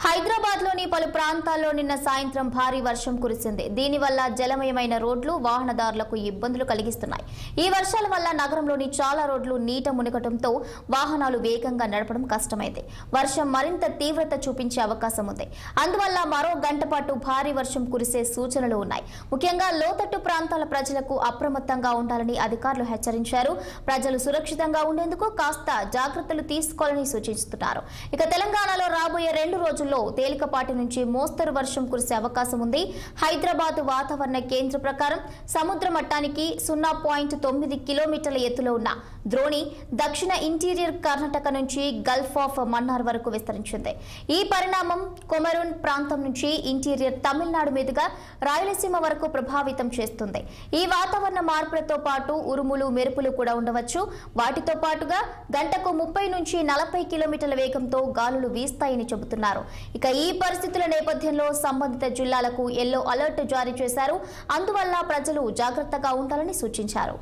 హైదరాబాద్ లోని పలు ప్రాంతాల్లో నిన్న సాయంత్రం భారీ వర్షం కురిసింది. దీనివల్ల జలమయమైన రోడ్లు వాహనదారులకు ఇబ్బందులు కలిగిస్తున్నాయి. ఈ వర్షాల వల్ల నగరంలోని చాలా రోడ్లు నీట మునగడంతో వాహనాలు వేగంగా నడపడం కష్టమైంది. వర్షం మరింత తీవ్రత చూపించే అవకాశం ఉంది. అందువల్ల మరో గంట పాటు భారీ వర్షం కురిసే సూచనలు ఉన్నాయి. ముఖ్యంగా లోతట్టు ప్రాంతాల ప్రజలకు అప్రమత్తంగా ఉండాలని అధికారులు హెచ్చరించారు. ప్రజలు సురక్షితంగా ఉండేందుకు కాస్త జాగ్రత్తలు తీసుకోవాలని సూచిస్తున్నారు. ఇక తెలంగాణలో రాబోయే 2 రోజుల్లో తేలికపాటి నుంచి మోస్తరు వర్షం కురిసే అవకాశం ఉంది. హైదరాబాద్ వాతావరణ కేంద్రం ప్రకారం సముద్ర మట్టానికి 0.9 కిలోమీటర్ల ఎత్తులో ఉన్న ద్రోణి దక్షిణ ఇంటీరియర్ కర్ణాటక నుంచి గల్ఫ్ ఆఫ్ మన్నార్ వరకు విస్తరించింది. ఈ పరిణామం కొమరూన్ ప్రాంతం నుంచి ఇంటీరియర్ తమిళనాడు మీదుగా రాయలసీమ వరకు ప్రభావితం చేస్తుంది. ఈ వాతావరణ మార్పులతో పాటు ఉరుములు మెరుపులు కూడా ఉండవచ్చు. వాటితో పాటుగా గంటకు 30 నుంచి 40 కిలోమీటర్ల వేగంతో గాలులు వీస్తాయని చెబుతున్నారు. ఇక ఈ పరిస్థితుల నేపథ్యంలో సంబంధిత జిల్లాలకు ఎల్లో అలర్ట్ జారీ చేశారు. అందువల్ల ప్రజలు జాగ్రత్తగా ఉండాలని సూచించారు.